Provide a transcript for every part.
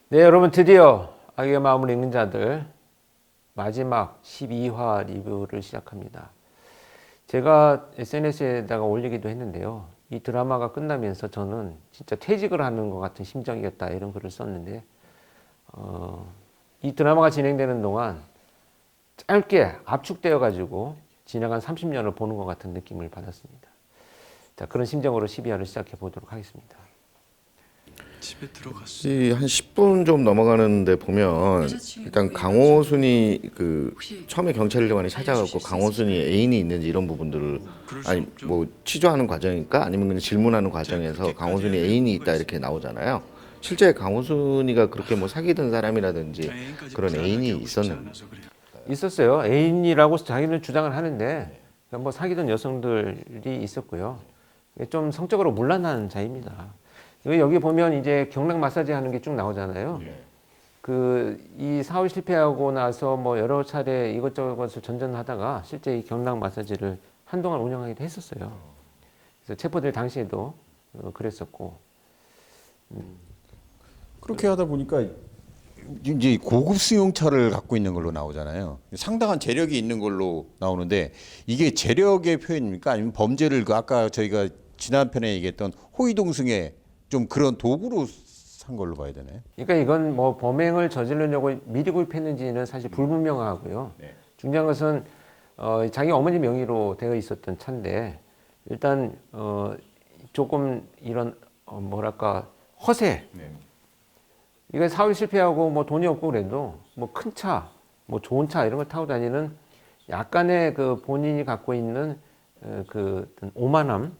네, 여러분 드디어 악의 마음을 읽는 자들 마지막 12화 리뷰를 시작합니다. 제가 SNS에다가 올리기도 했는데요. 이 드라마가 끝나면서 저는 진짜 퇴직을 하는 것 같은 심정이었다 이런 글을 썼는데 이 드라마가 진행되는 동안 짧게 압축되어 가지고 지나간 30년을 보는 것 같은 느낌을 받았습니다. 자, 그런 심정으로 12화를 시작해 보도록 하겠습니다. 집에 들어갔어. 한 10분 좀 넘어가는데 보면 일단 강호순이 그 처음에 경찰관이 찾아가고 강호순이 애인이 있는지 이런 부분들을 아니 뭐 취조하는 과정일까 아니면 그냥 질문하는 과정에서 강호순이 애인이 있다 이렇게 나오잖아요. 실제 강호순이가 그렇게 뭐 사귀던 사람이라든지 그런 애인이 있었는데 있었어요. 애인이라고 자기는 주장을 하는데 뭐 사귀던 여성들이 있었고요. 좀 성적으로 문란한 자입니다. 여기 보면 이제 경락 마사지 하는 게 쭉 나오잖아요. 이 사업 실패하고 나서 뭐 여러 차례 이것저것을 전전하다가 실제 이 경락 마사지를 한동안 운영하기도 했었어요. 그래서 체포될 당시에도 그랬었고. 그렇게 하다 보니까 이제 고급 승용차를 갖고 있는 걸로 나오잖아요. 상당한 재력이 있는 걸로 나오는데 이게 재력의 표현입니까? 아니면 범죄를 아까 저희가 지난 편에 얘기했던 호위동승의 좀 그런 도구로 산 걸로 봐야 되나요? 그러니까 이건 뭐 범행을 저지르려고 미리 구입했는지는 사실 불분명하고요. 중요한 것은 자기 어머니 명의로 되어 있었던 차인데 일단 조금 이런 뭐랄까 허세. 이거 사업 실패하고 뭐 돈이 없고 그래도 뭐 큰 차, 뭐 좋은 차 이런 걸 타고 다니는 약간의 그 본인이 갖고 있는 그 오만함,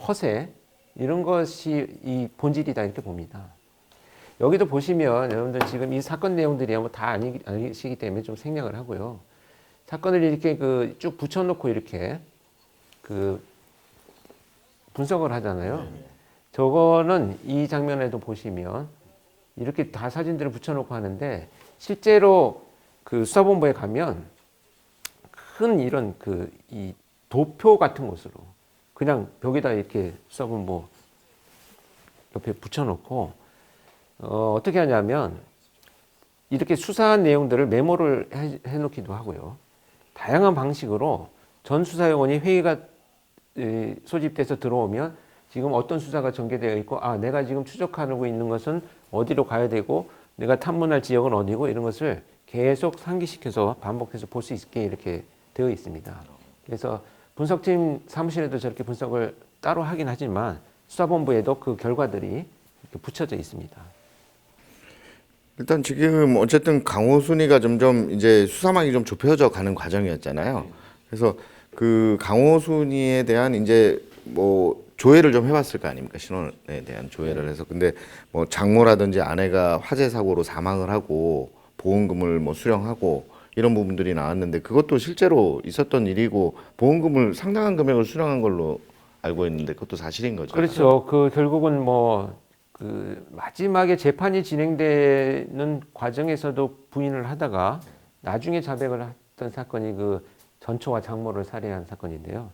허세 이런 것이 이 본질이다 이렇게 봅니다. 여기도 보시면 여러분들 지금 이 사건 내용들이 뭐 다 아니시기 때문에 좀 생략을 하고요. 사건을 이렇게 그 쭉 붙여놓고 이렇게 그 분석을 하잖아요. 저거는 이 장면에도 보시면 이렇게 다 사진들을 붙여놓고 하는데 실제로 그 수사본부에 가면 큰 이런 이 도표 같은 것으로 그냥 벽에다 이렇게 수사본부 옆에 붙여놓고 어떻게 하냐면 이렇게 수사한 내용들을 메모를 해놓기도 하고요. 다양한 방식으로 전 수사요원이 회의가 소집돼서 들어오면 지금 어떤 수사가 전개되어 있고 내가 지금 추적하고 있는 것은 어디로 가야 되고 내가 탐문할 지역은 어디고 이런 것을 계속 상기시켜서 반복해서 볼 수 있게 이렇게 되어 있습니다. 그래서 분석팀 사무실에도 저렇게 분석을 따로 하긴 하지만 수사본부에도 그 결과들이 이렇게 붙여져 있습니다. 일단 지금 어쨌든 강호순이가 점점 이제 수사망이 좀 좁혀져 가는 과정이었잖아요. 그래서 그 강호순이에 대한 이제 뭐 조회를 좀 해봤을 거 아닙니까? 신원에 대한 조회를 해서 근데 뭐 장모라든지 아내가 화재 사고로 사망을 하고 보험금을 뭐 수령하고 이런 부분들이 나왔는데 그것도 실제로 있었던 일이고 보험금을 상당한 금액을 수령한 걸로 알고 있는데 그것도 사실인 거죠. 그렇죠. 결국은 뭐 마지막에 재판이 진행되는 과정에서도 부인을 하다가 나중에 자백을 했던 사건이 그 전초와 장모를 살해한 사건인데요.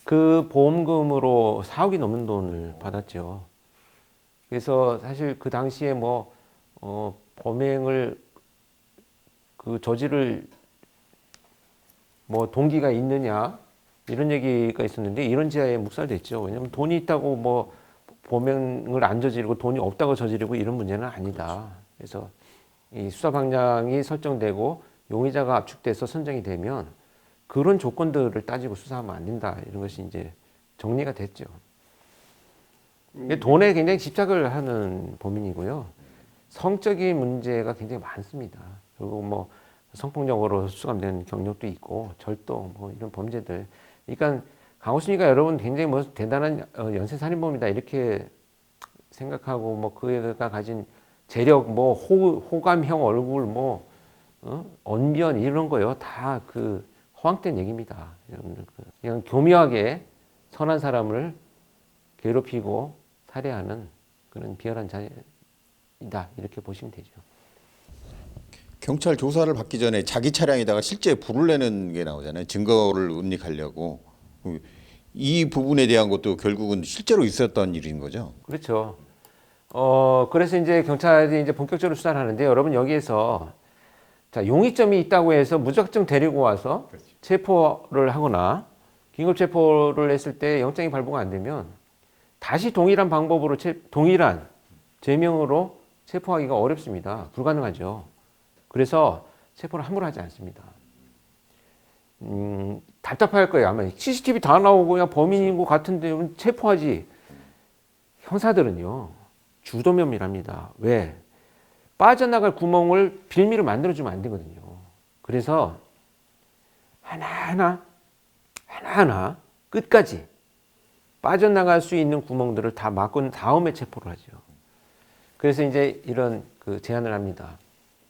그 보험금으로 4억이 넘는 돈을 받았죠. 그래서 사실 그 당시에 뭐 범행을 저지를 뭐 동기가 있느냐 이런 얘기가 있었는데 이런 지하에 묵살됐죠. 왜냐하면 돈이 있다고 뭐 범행을 안 저지르고 돈이 없다고 저지르고 이런 문제는 아니다. 그래서 이 수사 방향이 설정되고 용의자가 압축돼서 선정이 되면 그런 조건들을 따지고 수사하면 안 된다. 이런 것이 이제 정리가 됐죠. 돈에 굉장히 집착을 하는 범인이고요. 성적인 문제가 굉장히 많습니다. 그리고 뭐 성폭력으로 수감된 경력도 있고 절도 뭐 이런 범죄들. 그러니까 강호순이가 여러분 굉장히 뭐 대단한 연쇄살인범이다 이렇게 생각하고 뭐 그가 가진 재력 뭐 호감형 얼굴 뭐 언변 이런 거요 다 허황된 얘기입니다. 여러분들 그냥 교묘하게 선한 사람을 괴롭히고 살해하는 그런 비열한 자이다 이렇게 보시면 되죠. 경찰 조사를 받기 전에 자기 차량에다가 실제 불을 내는 게 나오잖아요. 증거를 은닉하려고. 이 부분에 대한 것도 결국은 실제로 있었던 일인 거죠. 그렇죠. 그래서 이제 경찰이 이제 본격적으로 수사를 하는데 여러분 여기에서 자, 용의점이 있다고 해서 무작정 데리고 와서 체포를 하거나 긴급 체포를 했을 때 영장이 발부가 안 되면 다시 동일한 방법으로 동일한 죄명으로 체포하기가 어렵습니다. 불가능하죠. 그래서 체포를 함부로 하지 않습니다. 답답할 거예요. 아마 CCTV 다 나오고 그냥 범인인 것 같은데 체포하지. 형사들은요. 주도면밀합니다. 왜? 빠져나갈 구멍을 빌미를 만들어주면 안 되거든요. 그래서 하나하나 끝까지 빠져나갈 수 있는 구멍들을 다 막은 다음에 체포를 하죠. 그래서 이제 이런 그 제안을 합니다.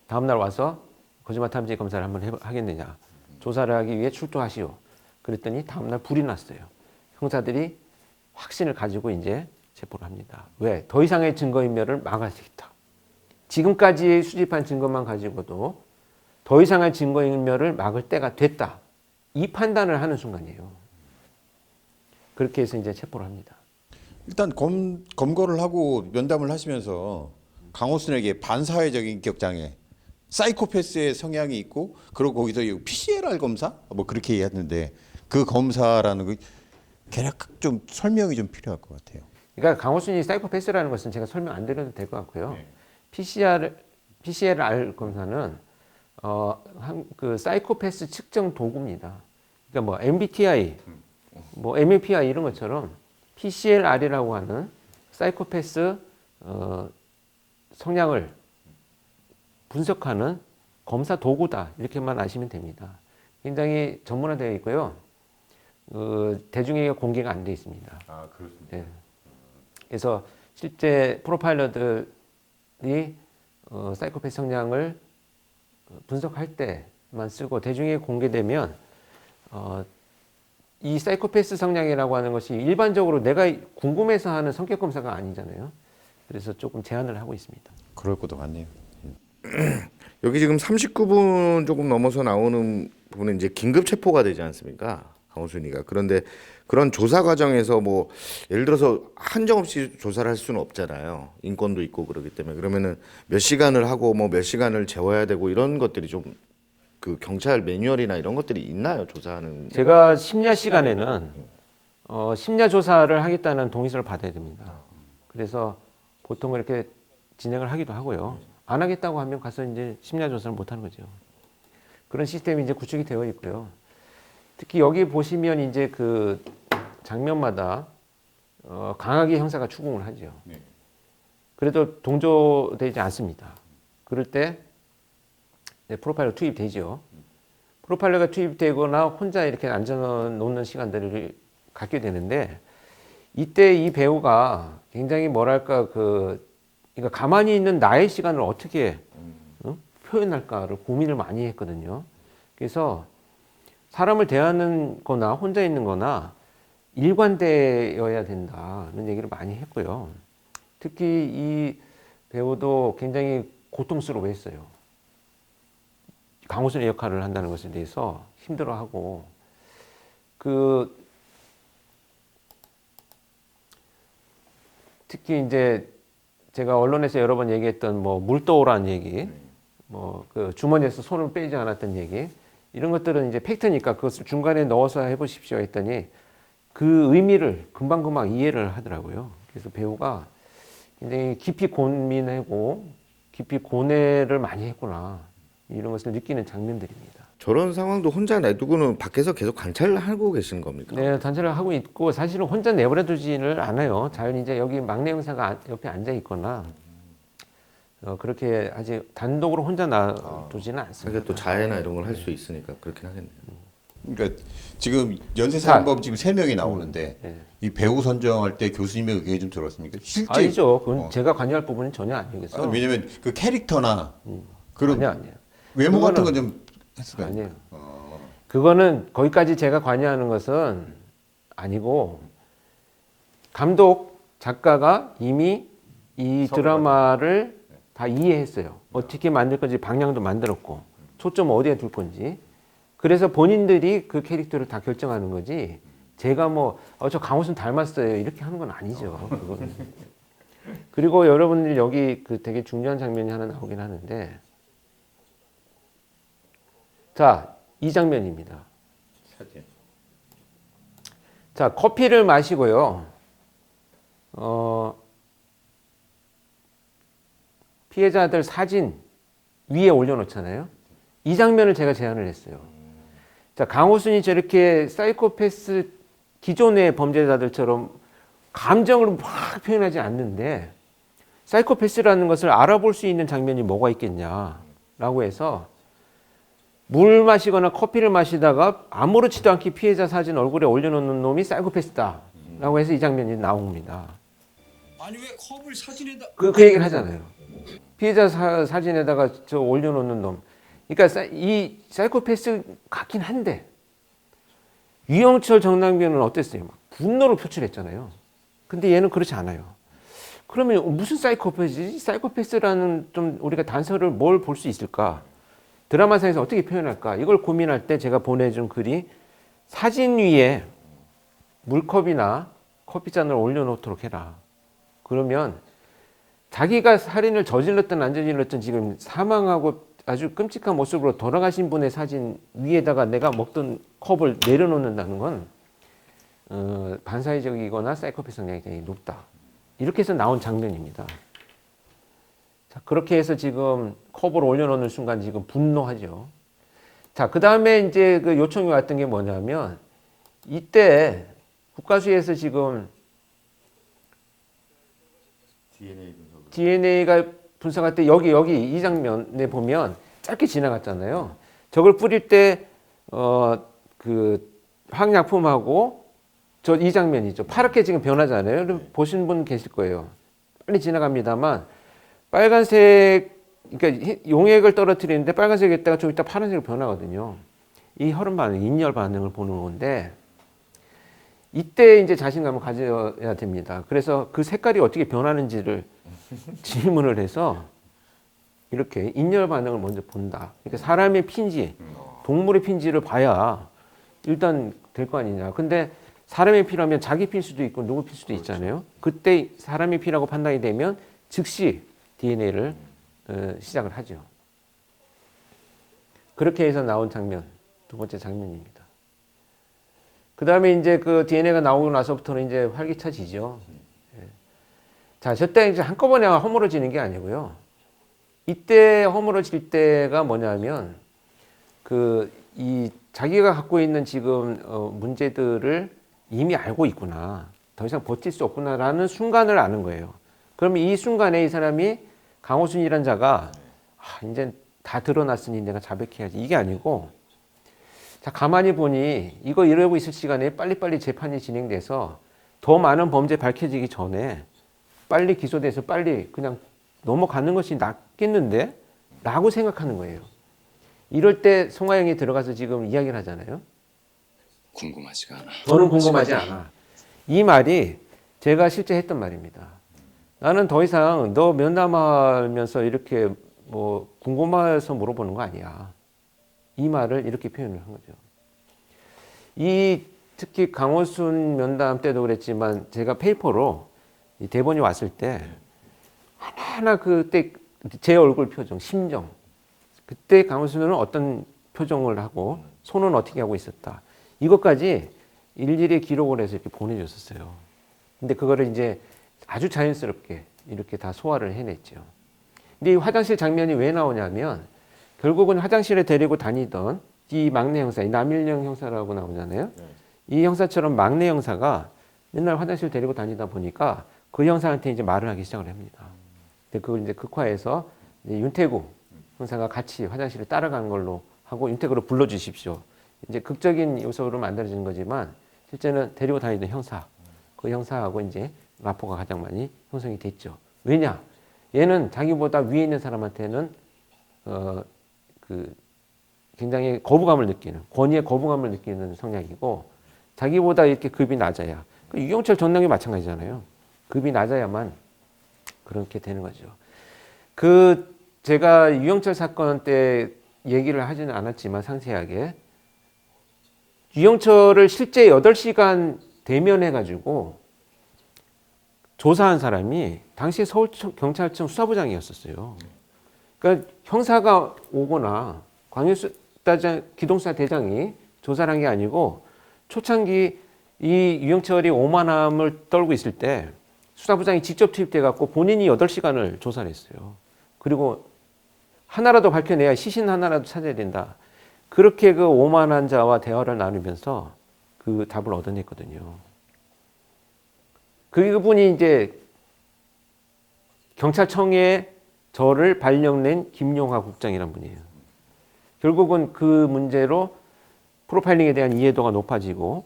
다음날 와서 거짓말 탐지 검사를 한번 하겠느냐. 조사를 하기 위해 출두하시오. 그랬더니 다음날 불이 났어요. 형사들이 확신을 가지고 이제 체포를 합니다. 왜? 더 이상의 증거인멸을 막을 수 있다. 지금까지 수집한 증거만 가지고도 더 이상의 증거인멸을 막을 때가 됐다. 이 판단을 하는 순간이에요. 그렇게 해서 이제 체포를 합니다. 일단 검거를 하고 면담을 하시면서 강호순에게 반사회적인 인격 장애, 사이코패스의 성향이 있고, 그리고 거기서 PCLR 검사 뭐 그렇게 얘기했는데 그 검사라는 거 대략 좀 설명이 좀 필요할 것 같아요. 그러니까 강호순이 사이코패스라는 것은 제가 설명 안 드려도 될 것 같고요. PCLR 검사는 그 사이코패스 측정 도구입니다. 그러니까 뭐 MBTI, 뭐 MMPI 이런 것처럼 PCLR이라고 하는 사이코패스 성향을 분석하는 검사 도구다 이렇게만 아시면 됩니다. 굉장히 전문화되어 있고요. 대중에게 공개가 안 되어 있습니다. 아, 그렇습니다. 네. 그래서 실제 프로파일러들이 사이코패스 성향을 분석할 때만 쓰고 대중에게 공개되면 이 사이코패스 성향이라고 하는 것이 일반적으로 내가 궁금해서 하는 성격 검사가 아니잖아요. 그래서 조금 제한을 하고 있습니다. 그럴 것도 같네요. 여기 지금 39분 조금 넘어서 나오는 부분은 이제 긴급 체포가 되지 않습니까? 강호순이가. 그런데 그런 조사 과정에서 뭐 예를 들어서 한정없이 조사를 할 수는 없잖아요. 인권도 있고 그러기 때문에. 그러면은 몇 시간을 하고 뭐 몇 시간을 재워야 되고 이런 것들이 좀 그 경찰 매뉴얼이나 이런 것들이 있나요? 조사하는. 제가 심야 시간에는 심야 조사를 하겠다는 동의서를 받아야 됩니다. 그래서 보통 이렇게 진행을 하기도 하고요. 안 하겠다고 하면 가서 이제 심야 조사를 못 하는 거죠. 그런 시스템이 이제 구축이 되어 있고요. 특히 여기 보시면 이제 그 장면마다 강하게 형사가 추궁을 하죠. 그래도 동조되지 않습니다. 그럴 때 프로파일러 투입되죠. 프로파일러가 투입되거나 혼자 이렇게 앉아놓는 시간들을 갖게 되는데 이때 이 배우가 굉장히 뭐랄까 그러니까 가만히 있는 나의 시간을 어떻게 표현할까를 고민을 많이 했거든요. 그래서 사람을 대하는 거나 혼자 있는 거나 일관되어야 된다는 얘기를 많이 했고요. 특히 이 배우도 굉장히 고통스러워했어요. 강호순의 역할을 한다는 것에 대해서 힘들어하고 특히 이제 제가 언론에서 여러 번 얘기했던 뭐 물떠오라는 얘기, 뭐 그 주머니에서 손을 빼지 않았던 얘기 이런 것들은 이제 팩트니까 그것을 중간에 넣어서 해보십시오 했더니 그 의미를 금방금방 이해를 하더라고요. 그래서 배우가 굉장히 깊이 고민하고 깊이 고뇌를 많이 했구나 이런 것을 느끼는 장면들입니다. 저런 상황도 혼자 놔두고는 밖에서 계속 관찰을 하고 계신 겁니까? 네, 단체를 하고 있고 사실은 혼자 내버려두지를 않아요. 자연히 이제 여기 막내 형사가 옆에 앉아 있거나 그렇게 아직 단독으로 혼자 놔두지는 않습니다. 그게 또 자해나 이런 걸 할 수 있으니까 그렇긴 하겠네요. 그러니까 지금 연쇄살인범 지금 3명이 나오는데 네. 이 배우 선정할 때 교수님의 의견이 좀 들었습니까? 실제 아니죠. 그건 제가 관여할 부분은 전혀 아니겠어요. 왜냐면 그 캐릭터나 그런 아니에요. 외모 같은 그거는- 건 좀 했을까요? 아니에요. 그거는 거기까지 제가 관여하는 것은 아니고 감독 작가가 이미 이 드라마를 다 이해했어요. 어떻게 만들 건지 방향도 만들었고 초점을 어디에 둘 건지. 그래서 본인들이 그 캐릭터를 다 결정하는 거지. 제가 뭐 저 강호순 닮았어요 이렇게 하는 건 아니죠. 그거는. 그리고 여러분들 여기 그 되게 중요한 장면이 하나 나오긴 하는데, 자, 이 장면입니다. 자, 커피를 마시고요. 피해자들 사진 위에 올려놓잖아요. 이 장면을 제가 제안을 했어요. 자, 강호순이 저렇게 사이코패스 기존의 범죄자들처럼 감정을 막 표현하지 않는데 사이코패스라는 것을 알아볼 수 있는 장면이 뭐가 있겠냐라고 해서 물 마시거나 커피를 마시다가 아무렇지도 않게 피해자 사진 얼굴에 올려놓는 놈이 사이코패스다라고 해서 이 장면이 나옵니다. 아니 왜 컵을 사진에다 그 얘기를 하잖아요. 피해자 사진에다가 저 올려놓는 놈. 그러니까 이 사이코패스 같긴 한데 유영철 정남균은 어땠어요? 막 분노를 표출했잖아요. 근데 얘는 그렇지 않아요. 그러면 무슨 사이코패스지? 사이코패스라는 좀 우리가 단서를 뭘 볼 수 있을까? 드라마상에서 어떻게 표현할까? 이걸 고민할 때 제가 보내준 글이 사진 위에 물컵이나 커피잔을 올려놓도록 해라. 그러면 자기가 살인을 저질렀든 안 저질렀든 지금 사망하고 아주 끔찍한 모습으로 돌아가신 분의 사진 위에다가 내가 먹던 컵을 내려놓는다는 건 반사회적이거나 사이코패스 성향이 굉장히 높다. 이렇게 해서 나온 장면입니다. 자, 그렇게 해서 지금 컵을 올려놓는 순간 지금 분노하죠. 자, 그 다음에 이제 그 요청이 왔던 게 뭐냐면 이때 국가수에서 지금 DNA가 분석할 때 여기 이 장면에 보면 짧게 지나갔잖아요. 저걸 뿌릴 때 그 화학약품하고 저 이 장면이죠. 파랗게 지금 변하잖아요. 보신 분 계실 거예요. 빨리 지나갑니다만 빨간색, 그러니까 용액을 떨어뜨리는데 빨간색에다가 좀 이따 파란색으로 변하거든요. 이 혈흔 반응, 인열 반응을 보는 건데 이때 이제 자신감을 가져야 됩니다. 그래서 그 색깔이 어떻게 변하는지를 질문을 해서 이렇게 인열 반응을 먼저 본다. 그러니까 사람의 피인지 동물의 피인지를 봐야 일단 될 거 아니냐. 근데 사람의 피라면 자기 피일 수도 있고 누구 피일 수도 있잖아요. 그때 사람의 피라고 판단이 되면 즉시 DNA를 시작을 하죠. 그렇게 해서 나온 장면, 두 번째 장면입니다. 그 다음에 이제 그 DNA가 나오고 나서부터는 이제 활기차지죠. 자, 저때 이제 한꺼번에 허물어지는 게 아니고요. 이때 허물어질 때가 뭐냐면 이 자기가 갖고 있는 지금 문제들을 이미 알고 있구나. 더 이상 버틸 수 없구나라는 순간을 아는 거예요. 그러면 이 순간에 이 사람이 강호순이라는 자가 이제 다 드러났으니 내가 자백해야지. 이게 아니고 자, 가만히 보니 이거 이러고 있을 시간에 빨리빨리 재판이 진행돼서 더 많은 범죄 밝혀지기 전에 빨리 기소돼서 빨리 그냥 넘어가는 것이 낫겠는데? 라고 생각하는 거예요. 이럴 때 송하영이 들어가서 지금 이야기를 하잖아요. 궁금하지가 않아. 저는 궁금하지 않아. 이 말이 제가 실제 했던 말입니다. 나는 더 이상 너 면담하면서 이렇게 뭐 궁금해서 물어보는 거 아니야. 이 말을 이렇게 표현을 한 거죠. 특히 강호순 면담 때도 그랬지만 제가 페이퍼로 이 대본이 왔을 때 하나하나 그때 제 얼굴 표정, 심정, 그때 강호순은 어떤 표정을 하고 손은 어떻게 하고 있었다. 이것까지 일일이 기록을 해서 이렇게 보내줬었어요. 근데 그거를 이제 아주 자연스럽게 이렇게 다 소화를 해냈죠. 근데 이 화장실 장면이 왜 나오냐면 결국은 화장실에 데리고 다니던 이 막내 형사, 이 남일령 형사라고 나오잖아요. 이 형사처럼 막내 형사가 맨날 화장실 데리고 다니다 보니까 그 형사한테 이제 말을 하기 시작을 합니다. 근데 그걸 이제 극화해서 이제 윤태구 형사가 같이 화장실을 따라가는 걸로 하고 윤태구를 불러주십시오. 이제 극적인 요소로 만들어지는 거지만 실제는 데리고 다니던 형사, 그 형사하고 이제 라포가 가장 많이 형성이 됐죠. 왜냐? 얘는 자기보다 위에 있는 사람한테는 굉장히 거부감을 느끼는, 권위의 거부감을 느끼는 성향이고 자기보다 이렇게 급이 낮아야, 유영철 전남이 마찬가지잖아요. 급이 낮아야만 그렇게 되는 거죠. 그 제가 유영철 사건 때 얘기를 하지는 않았지만 상세하게 유영철을 실제 8시간 대면해가지고 조사한 사람이 당시 서울경찰청 수사부장이었었어요. 그러니까 형사가 오거나 기동수사 대장이 조사를 한 게 아니고 초창기 이 유영철이 오만함을 떨고 있을 때 수사부장이 직접 투입돼 갖고 본인이 8시간을 조사를 했어요. 그리고 하나라도 밝혀내야 시신 하나라도 찾아야 된다. 그렇게 그 오만한 자와 대화를 나누면서 그 답을 얻어냈거든요. 그분이 이제 경찰청에 저를 발령낸 김용하 국장이란 분이에요. 결국은 그 문제로 프로파일링에 대한 이해도가 높아지고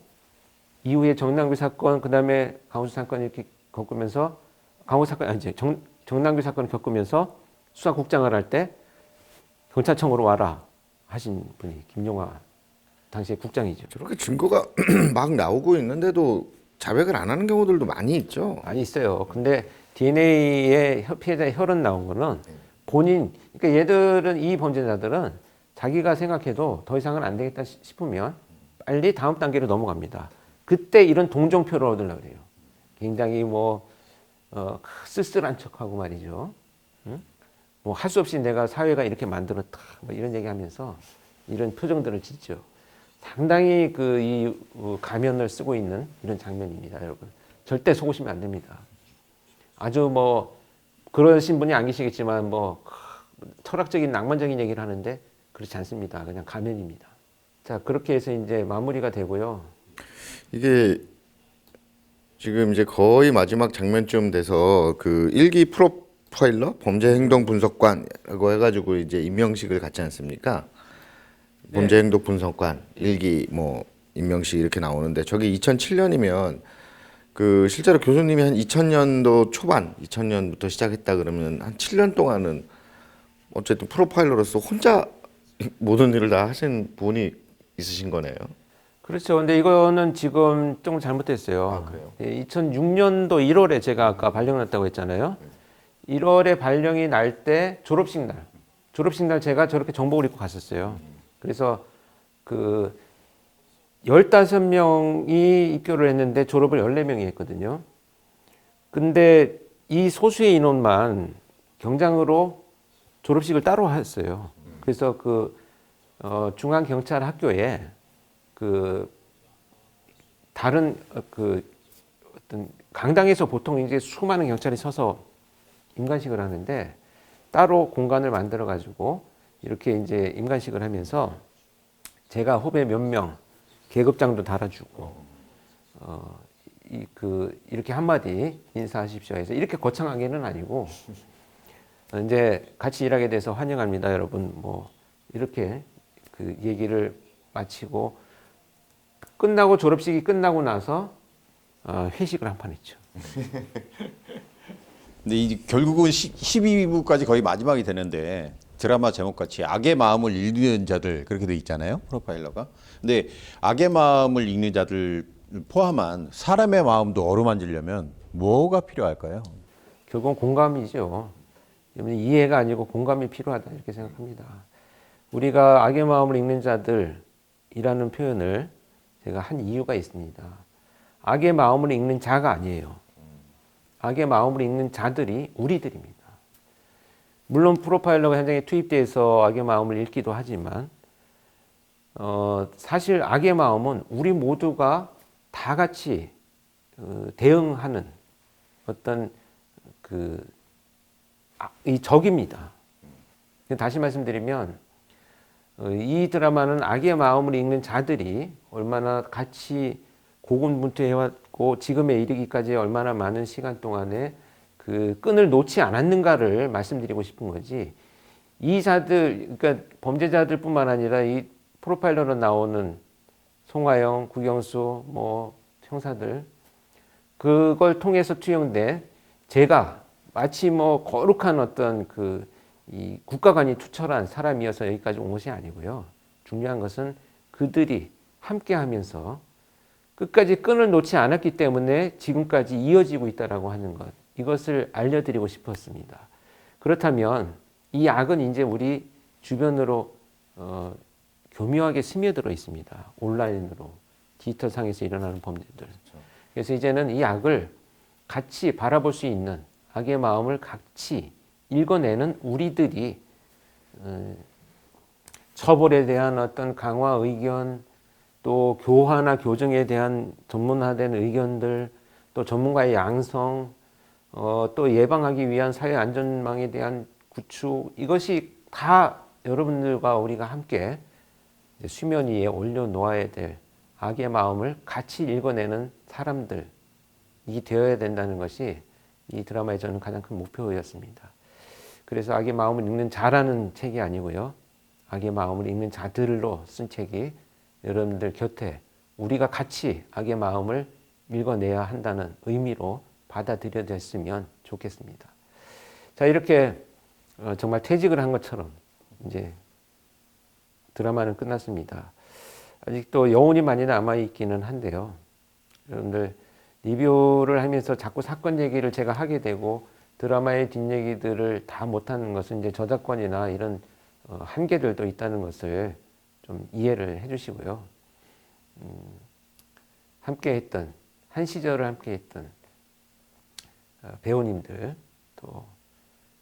이후에 정남규 사건, 그 다음에 강호수 사건 이렇게 겪으면서 강호수 사건 아니지 정남규 사건을 겪으면서 수사국장을 할 때 경찰청으로 와라 하신 분이 김용하 당시에 국장이죠. 저렇게 증거가 막 나오고 있는데도 자백을 안 하는 경우들도 많이 있죠. 많이 있어요. 근데 DNA에 피해자의 혈흔 나온 거는 본인, 그러니까 얘들은 이 범죄자들은 자기가 생각해도 더 이상은 안 되겠다 싶으면 빨리 다음 단계로 넘어갑니다. 그때 이런 동정표를 얻으려고 그래요. 굉장히 쓸쓸한 척하고 말이죠. 응? 뭐 할 수 없이 내가 사회가 이렇게 만들었다. 뭐 이런 얘기하면서 이런 표정들을 짓죠. 상당히 이 가면을 쓰고 있는 이런 장면입니다, 여러분. 절대 속으시면 안 됩니다. 아주 그러신 분이 안 계시겠지만 철학적인 낭만적인 얘기를 하는데 그렇지 않습니다. 그냥 가면입니다. 자, 그렇게 해서 이제 마무리가 되고요. 이게 지금 이제 거의 마지막 장면쯤 돼서 그 일기 프로파일러 범죄 행동 분석관이라고 해가지고 이제 임명식을 갖지 않습니까? 범죄 행동 분석관 일기 임명식 이렇게 나오는데 저게 2007년이면 그 실제로 교수님이 한 2000년도 초반 2000년부터 시작했다 그러면 한 7년 동안은 어쨌든 프로파일러로서 혼자 모든 일을 다 하신 분이 있으신 거네요. 그렇죠. 근데 이거는 지금 좀 잘못됐어요. 아, 그래요? 2006년도 1월에 제가 아까 발령났다고 했잖아요. 1월에 발령이 날 때 졸업식 날 제가 저렇게 정복을 입고 갔었어요. 그래서 15명이 입교를 했는데 졸업을 14명이 했거든요. 근데 이 소수의 인원만 경장으로 졸업식을 따로 했어요. 그래서 중앙경찰학교에 다른 어떤 강당에서 보통 이제 수많은 경찰이 서서 임관식을 하는데 따로 공간을 만들어 가지고 이렇게 이제 임관식을 하면서 제가 후배 몇 명 계급장도 달아주고 이렇게 한마디 인사하십시오 해서 이렇게 거창하게는 아니고 이제 같이 일하게 돼서 환영합니다, 여러분. 이렇게 얘기를 마치고 끝나고 졸업식이 끝나고 나서 회식을 한 판 했죠. 근데 결국은 12부까지 거의 마지막이 되는데 드라마 제목같이 악의 마음을 읽는 자들 그렇게 돼 있잖아요, 프로파일러가. 근데 악의 마음을 읽는 자들 포함한 사람의 마음도 어루만지려면 뭐가 필요할까요? 결국은 공감이죠. 이해가 아니고 공감이 필요하다 이렇게 생각합니다. 우리가 악의 마음을 읽는 자들이라는 표현을 제가 한 이유가 있습니다. 악의 마음을 읽는 자가 아니에요. 악의 마음을 읽는 자들이 우리들입니다. 물론 프로파일러가 현장에 투입돼서 악의 마음을 읽기도 하지만 사실 악의 마음은 우리 모두가 다 같이 대응하는 어떤 이 적입니다. 다시 말씀드리면 이 드라마는 악의 마음을 읽는 자들이 얼마나 같이 고군분투해왔고 지금에 이르기까지 얼마나 많은 시간 동안에 그 끈을 놓지 않았는가를 말씀드리고 싶은 거지. 이 자들, 그러니까 범죄자들뿐만 아니라 이 프로파일러로 나오는 송하영, 구경수, 형사들 그걸 통해서 투영된 제가 마치 거룩한 어떤 이 국가관이 투철한 사람이어서 여기까지 온 것이 아니고요. 중요한 것은 그들이 함께하면서 끝까지 끈을 놓지 않았기 때문에 지금까지 이어지고 있다라고 하는 것. 이것을 알려드리고 싶었습니다. 그렇다면 이 악은 이제 우리 주변으로 교묘하게 스며들어 있습니다. 온라인으로 디지털 상에서 일어나는 범죄들. 그래서 이제는 이 악을 같이 바라볼 수 있는 악의 마음을 같이 읽어내는 우리들이 처벌에 대한 어떤 강화 의견, 또 교화나 교정에 대한 전문화된 의견들, 또 전문가의 양성, 또 예방하기 위한 사회 안전망에 대한 구축, 이것이 다 여러분들과 우리가 함께 수면 위에 올려놓아야 될 악의 마음을 같이 읽어내는 사람들이 되어야 된다는 것이 이 드라마의 저는 가장 큰 목표였습니다. 그래서 악의 마음을 읽는 자라는 책이 아니고요. 악의 마음을 읽는 자들로 쓴 책이 여러분들 곁에 우리가 같이 악의 마음을 읽어내야 한다는 의미로 받아들여졌으면 좋겠습니다. 자, 이렇게 정말 퇴직을 한 것처럼 이제 드라마는 끝났습니다. 아직도 여운이 많이 남아있기는 한데요. 여러분들 리뷰를 하면서 자꾸 사건 얘기를 제가 하게 되고 드라마의 뒷얘기들을 다 못하는 것은 이제 저작권이나 이런 한계들도 있다는 것을 좀 이해를 해주시고요. 함께했던 한 시절을 함께했던 배우님들 또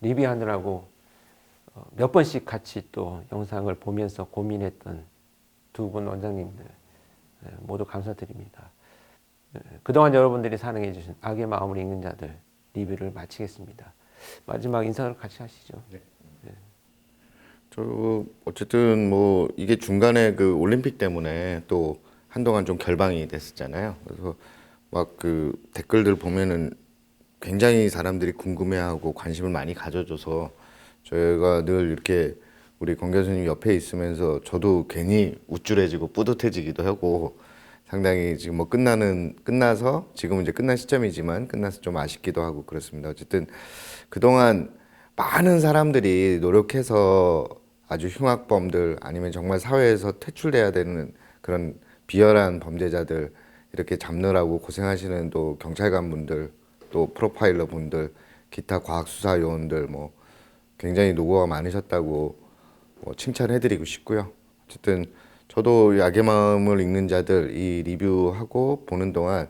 리뷰하느라고 몇 번씩 같이 또 영상을 보면서 고민했던 두 분 원장님들 모두 감사드립니다. 그동안 여러분들이 사랑해 주신 악의 마음을 읽는 자들 리뷰를 마치겠습니다. 마지막 인사를 같이 하시죠. 네. 저 어쨌든 뭐 이게 중간에 그 올림픽 때문에 또 한동안 좀 결방이 됐었잖아요. 그래서 막 그 댓글들 보면은 굉장히 사람들이 궁금해하고 관심을 많이 가져줘서 저희가 늘 이렇게 우리 권 교수님 옆에 있으면서 저도 괜히 우쭐해지고 뿌듯해지기도 하고 상당히 지금 뭐 끝나서 지금은 이제 끝난 시점이지만 끝나서 좀 아쉽기도 하고 그렇습니다. 어쨌든 그동안 많은 사람들이 노력해서 아주 흉악범들 아니면 정말 사회에서 퇴출돼야 되는 그런 비열한 범죄자들 이렇게 잡느라고 고생하시는 또 경찰관 분들 또 프로파일러 분들 기타 과학수사 요원들 뭐 굉장히 노고가 많으셨다고 뭐 칭찬해드리고 싶고요. 어쨌든 저도 이 악의 마음을 읽는 자들 이 리뷰하고 보는 동안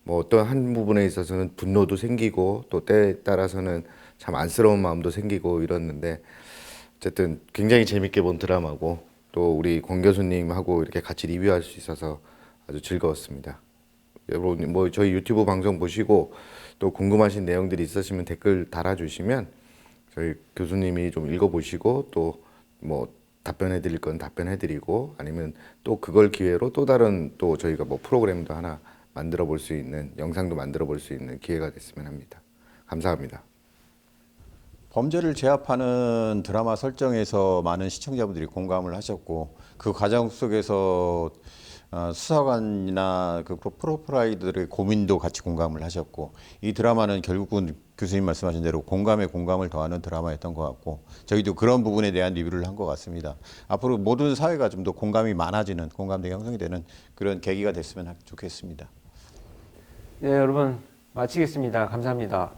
뭐 어떤 한 부분에 있어서는 분노도 생기고 또 때에 따라서는 참 안쓰러운 마음도 생기고 이랬는데 어쨌든 굉장히 재밌게 본 드라마고 또 우리 권 교수님하고 이렇게 같이 리뷰할 수 있어서 아주 즐거웠습니다. 여러분 뭐 저희 유튜브 방송 보시고 또 궁금하신 내용들이 있으시면 댓글 달아주시면 저희 교수님이 좀 읽어보시고 또 뭐 답변해 드릴 건 답변해 드리고 아니면 또 그걸 기회로 또 다른 또 저희가 뭐 프로그램도 하나 만들어 볼 수 있는 영상도 만들어 볼 수 있는 기회가 됐으면 합니다. 감사합니다. 범죄를 제압하는 드라마 설정에서 많은 시청자분들이 공감을 하셨고 그 과정 속에서 수사관이나 그 프로파일러들의 고민도 같이 공감을 하셨고 이 드라마는 결국은 교수님 말씀하신 대로 공감에 공감을 더하는 드라마였던 것 같고 저희도 그런 부분에 대한 리뷰를 한 것 같습니다. 앞으로 모든 사회가 좀 더 공감이 많아지는 공감대가 형성이 되는 그런 계기가 됐으면 좋겠습니다. 네, 여러분 마치겠습니다. 감사합니다.